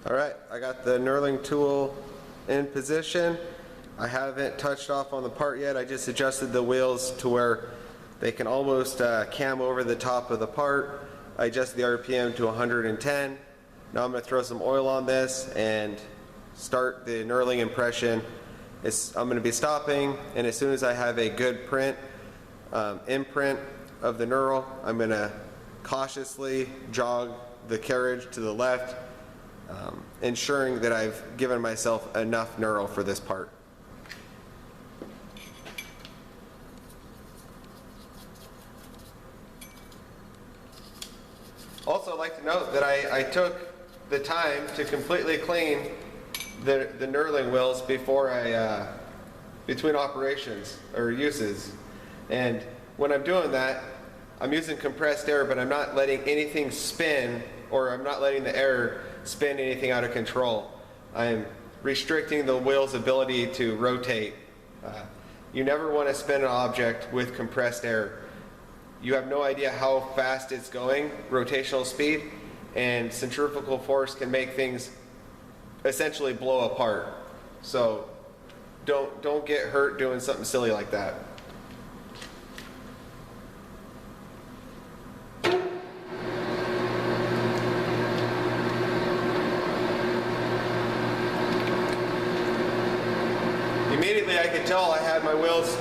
Alright, I got the knurling tool in position. I haven't touched off on the part yet. I just adjusted the wheels to where they can almost cam over the top of the part. I adjusted the RPM to 110. Now I'm going to throw some oil on this and start the knurling impression. I'm going to be stopping, and as soon as I have a good imprint of the knurl, I'm going to cautiously jog the carriage to the left, ensuring that I've given myself enough knurl for this part. Also, I'd like to note that I took the time to completely clean the knurling wheels before between operations or uses. And when I'm doing that, I'm using compressed air, but I'm not letting anything spin, or I'm not letting the air spin anything out of control. I'm restricting the wheel's ability to rotate. You never want to spin an object with compressed air. You have no idea how fast it's going, rotational speed, and centrifugal force can make things essentially blow apart. So don't get hurt doing something silly like that. Immediately I could tell I had my wheels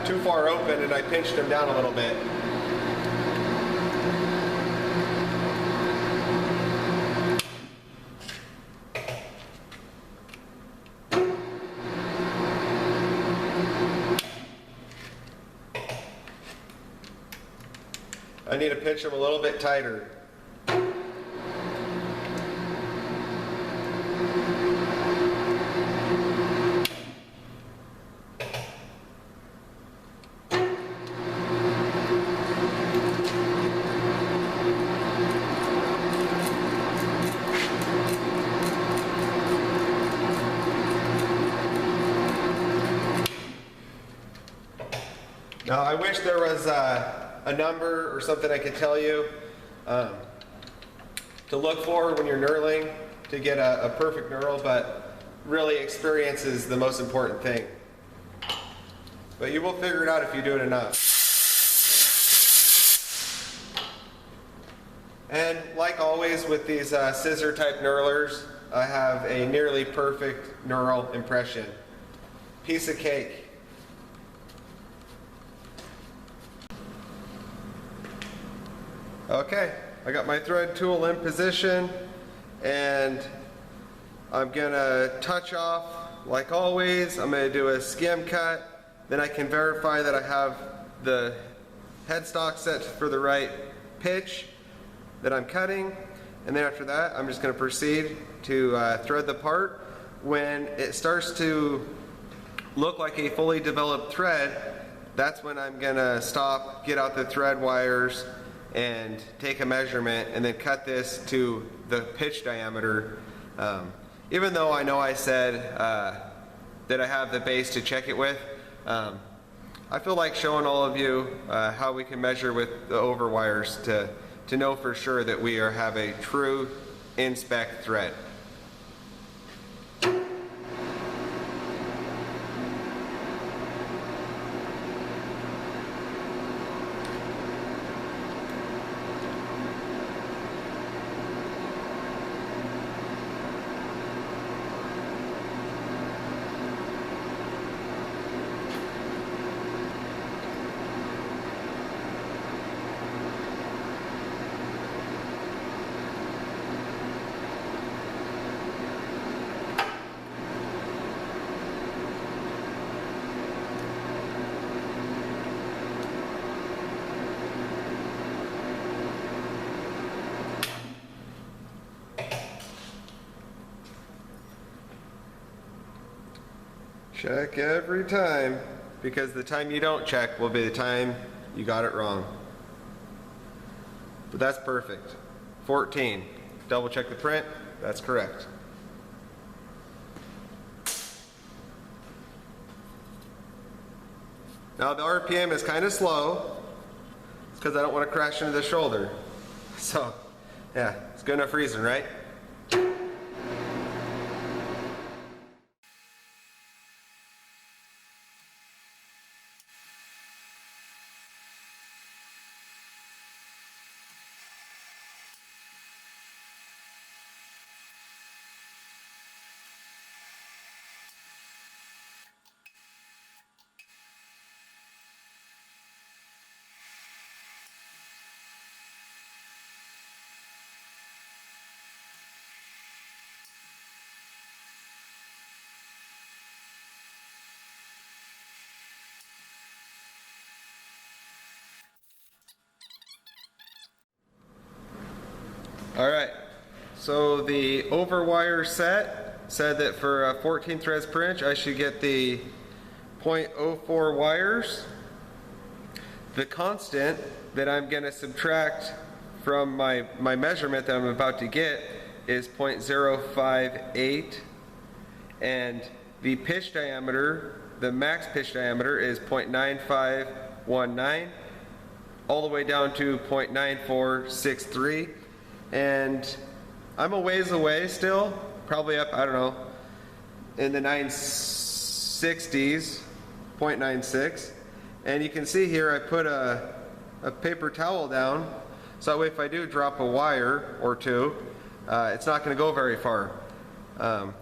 too far open, and I pinched them down a little bit. I need to pinch them a little bit tighter. Now I wish there was a number or something I could tell you to look for when you're knurling to get a perfect knurl, but really experience is the most important thing. But you will figure it out if you do it enough. And like always with these scissor type knurlers, I have a nearly perfect knurl impression. Piece of cake. Okay, I got my thread tool in position, and I'm gonna touch off like always. I'm gonna do a skim cut, then I can verify that I have the headstock set for the right pitch that I'm cutting, and then after that I'm just gonna proceed to thread the part. When it starts to look like a fully developed thread, that's when I'm gonna stop, get out the thread wires, and take a measurement, and then cut this to the pitch diameter. Even though I know I said that I have the base to check it with, I feel like showing all of you how we can measure with the over wires to know for sure that we have a true in-spec thread. Check every time, because the time you don't check will be the time you got it wrong. But that's perfect. 14. Double check the print. That's correct. Now the RPM is kind of slow. It's because I don't want to crash into the shoulder. So, yeah, it's good enough reason, right? All right, so the overwire set said that for 14 threads per inch, I should get the 0.04 wires. The constant that I'm going to subtract from my measurement that I'm about to get is 0.058, and the pitch diameter, the max pitch diameter, is 0.9519, all the way down to 0.9463. And I'm a ways away still, probably up, I don't know, in the 960s, 0.96. And you can see here I put a paper towel down, so that way if I do drop a wire or two, it's not going to go very far.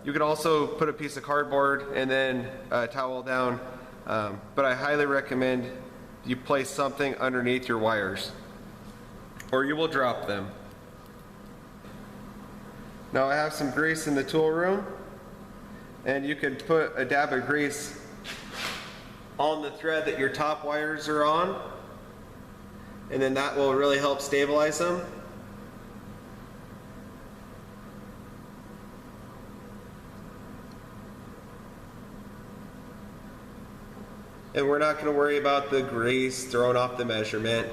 You could also put a piece of cardboard and then a towel down, but I highly recommend you place something underneath your wires, or you will drop them. Now I have some grease in the tool room, and you could put a dab of grease on the thread that your top wires are on, and then that will really help stabilize them. And we're not going to worry about the grease throwing off the measurement.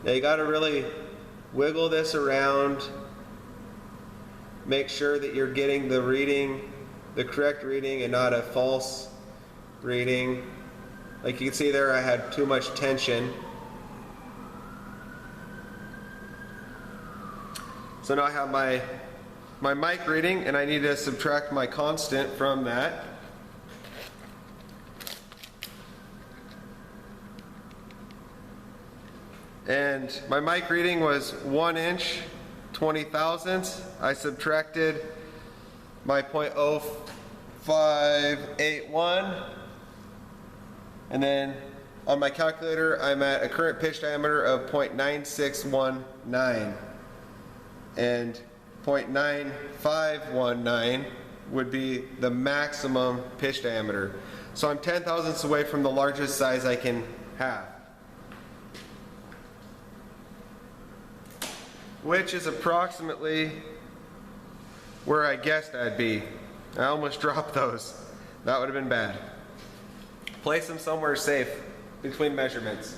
Now you got to really wiggle this around. Make sure that you're getting the reading, the correct reading, and not a false reading. Like you can see there, I had too much tension. So now I have my mic reading, and I need to subtract my constant from that. And my mic reading was 1 inch 20 thousandths. I subtracted my 0.0581, and then on my calculator I'm at a current pitch diameter of 0.9619, and 0.9519 would be the maximum pitch diameter. So I'm 10 thousandths away from the largest size I can have, which is approximately where I guessed I'd be. I almost dropped those. That would have been bad. Place them somewhere safe between measurements.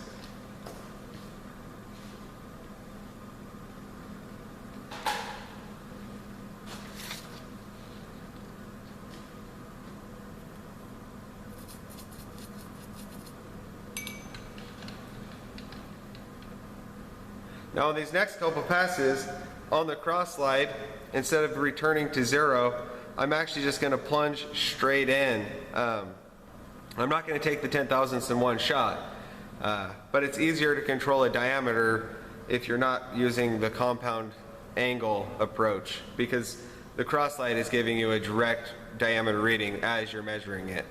Now in these next couple passes, on the cross slide, instead of returning to 0, I'm actually just going to plunge straight in. I'm not going to take the 10 thousandths in one shot, but it's easier to control a diameter if you're not using the compound angle approach, because the cross slide is giving you a direct diameter reading as you're measuring it.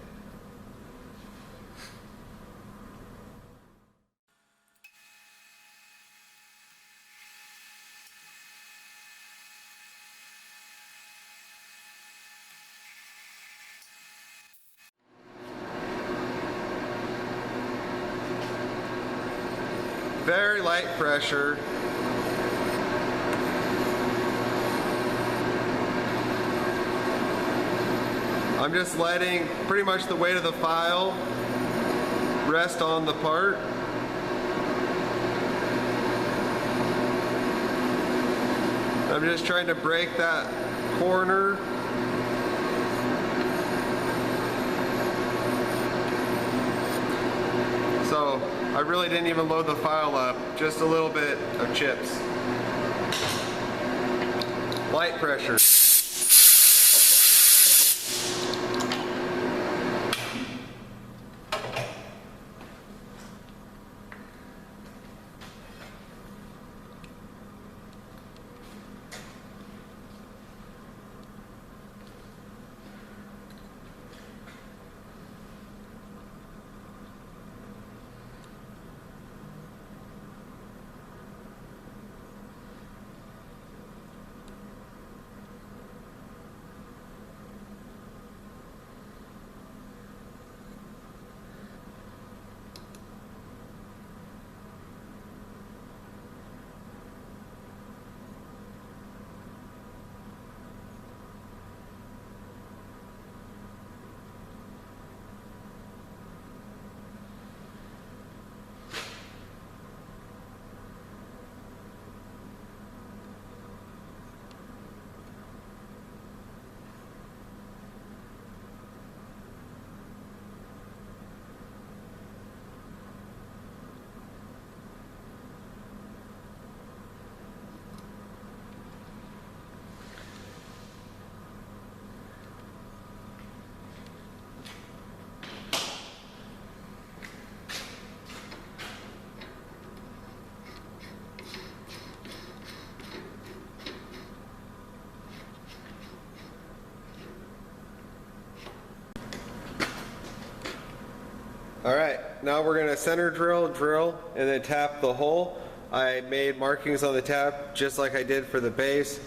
Very light pressure. I'm just letting pretty much the weight of the file rest on the part. I'm just trying to break that corner. So I really didn't even load the file up, just a little bit of chips. Light pressure. Alright, now we're going to center drill, and then tap the hole. I made markings on the tap just like I did for the base.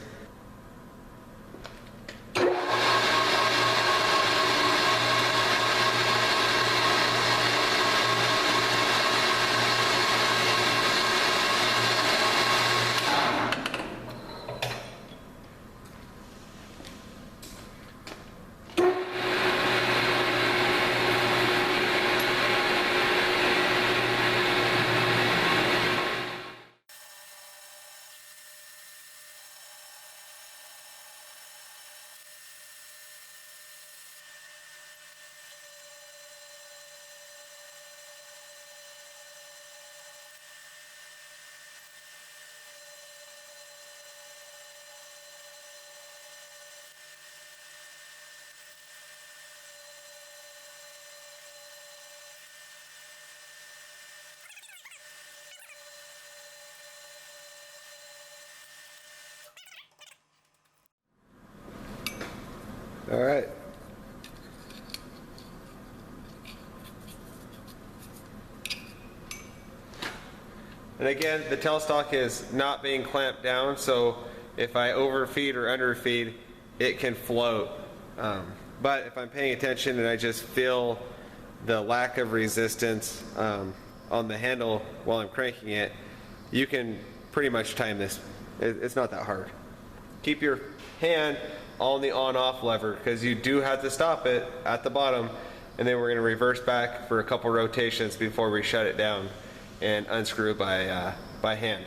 All right. And again, the tailstock is not being clamped down, so if I overfeed or underfeed, it can float. But if I'm paying attention and I just feel the lack of resistance on the handle while I'm cranking it, you can pretty much time this. It's not that hard. Keep your hand on the on-off lever because you do have to stop it at the bottom, and then we're going to reverse back for a couple rotations before we shut it down and unscrew by hand.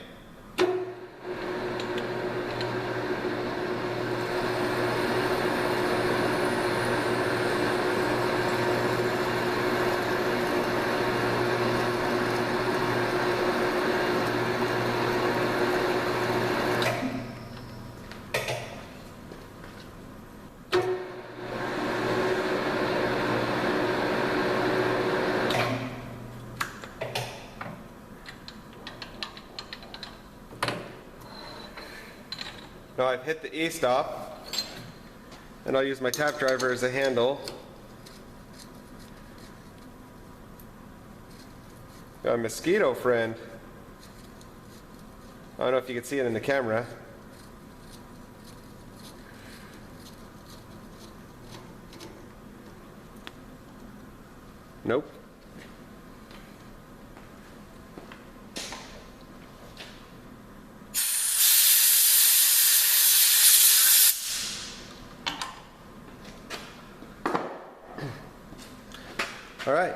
Now I've hit the E-stop, and I'll use my tap driver as a handle. Got a mosquito friend. I don't know if you can see it in the camera. Nope. All right,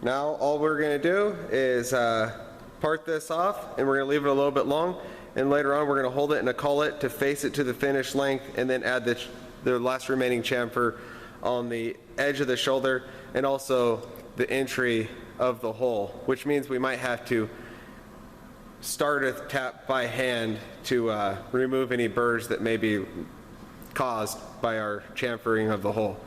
now all we're going to do is part this off, and we're going to leave it a little bit long, and later on we're going to hold it in a collet to face it to the finished length, and then add the last remaining chamfer on the edge of the shoulder and also the entry of the hole, which means we might have to start a tap by hand to remove any burrs that may be caused by our chamfering of the hole.